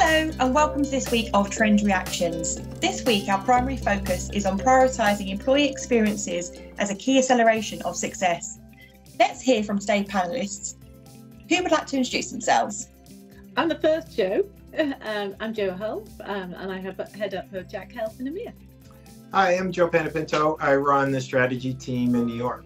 Hello and welcome to this week of Trend Reactions. This week our primary focus is on prioritising employee experiences as a key acceleration of success. Let's hear from today's panellists. Who would like to introduce themselves? I'm the first Joe. I'm Joe Health and I head up Jack Health EMEA. Hi, I'm Joe Panepinto. I run the strategy team in New York.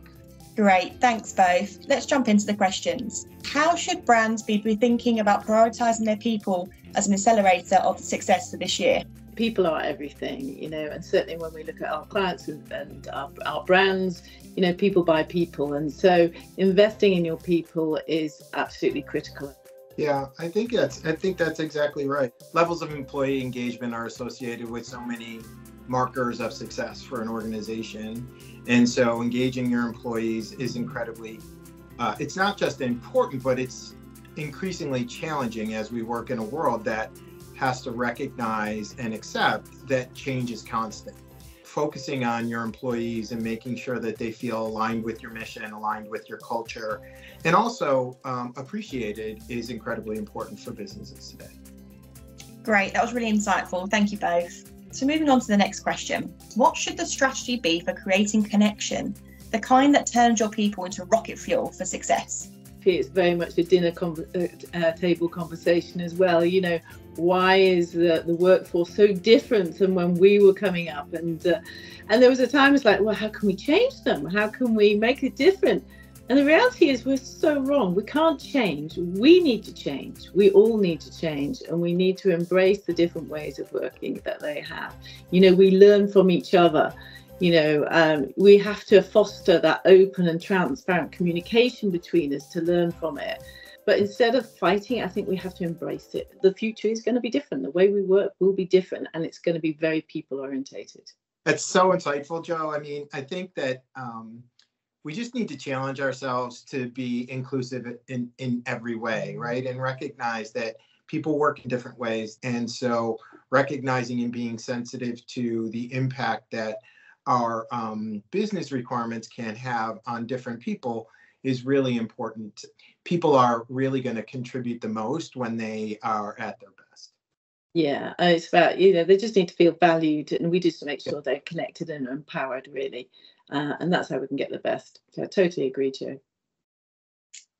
Great, thanks both. Let's jump into the questions. How should brands be thinking about prioritising their people as an accelerator of success for this year? People are everything, and certainly when we look at our clients and our brands, people buy people. And so investing in your people is absolutely critical. Yeah, I think that's exactly right. Levels of employee engagement are associated with so many markers of success for an organization. And so engaging your employees is incredibly, it's not just important, but it's increasingly challenging as we work in a world that has to recognize and accept that change is constant. Focusing on your employees and making sure that they feel aligned with your mission, aligned with your culture, and also appreciated is incredibly important for businesses today. Great, that was really insightful. Thank you both. So moving on to the next question. What should the strategy be for creating connection, the kind that turns your people into rocket fuel for success? It's very much a dinner table conversation as well. Why is the workforce so different than when we were coming up? And there was a time it's like, well, how can we change them? How can we make it different? And the reality is we're so wrong. We can't change. We need to change. We all need to change, and we need to embrace the different ways of working that they have. We learn from each other. We have to foster that open and transparent communication between us to learn from it. But instead of fighting, I think we have to embrace it. The future is going to be different. The way we work will be different, and it's going to be very people orientated. That's so insightful, Joe. I think that we just need to challenge ourselves to be inclusive in every way, right? And recognize that people work in different ways. And so recognizing and being sensitive to the impact that our business requirements can have on different people is really important. People are really going to contribute the most when they are at their best. Yeah, it's about, they just need to feel valued, and we just make sure they're connected and empowered, really. And that's how we can get the best. So I totally agree, Joe.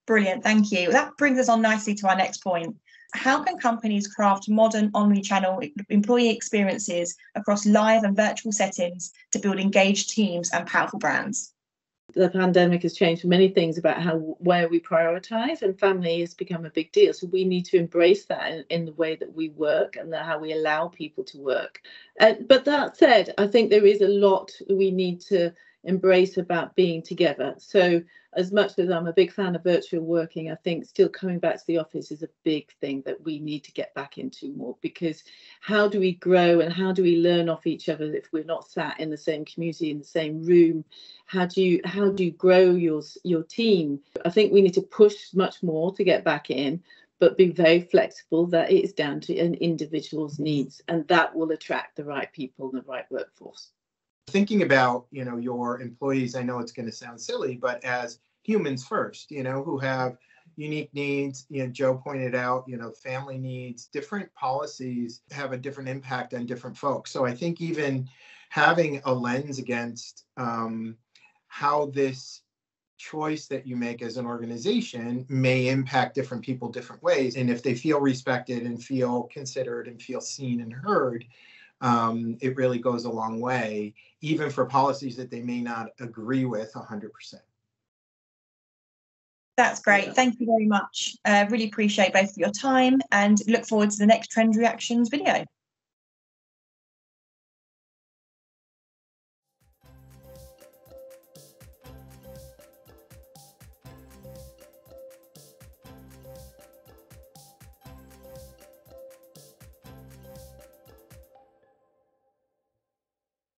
Brilliant, thank you. That brings us on nicely to our next point. How can companies craft modern omni-channel employee experiences across live and virtual settings to build engaged teams and powerful brands? The pandemic has changed many things about where we prioritize, and family has become a big deal. So we need to embrace that in the way that we work and how we allow people to work. But that said, I think there is a lot we need to embrace about being together. So as much as I'm a big fan of virtual working, I think still coming back to the office is a big thing that we need to get back into more, because how do we grow and how do we learn off each other if we're not sat in the same community, in the same room? How do you grow your team? I think we need to push much more to get back in, but be very flexible that it is down to an individual's needs, and that will attract the right people and the right workforce. Thinking about, your employees, I know it's going to sound silly, but as humans first, who have unique needs, Joe pointed out, family needs, different policies have a different impact on different folks. So I think even having a lens against how this choice that you make as an organization may impact different people different ways. And if they feel respected and feel considered and feel seen and heard, it really goes a long way, even for policies that they may not agree with 100%. That's great. Thank you very much. Really appreciate both of your time and look forward to the next Trend Reactions video.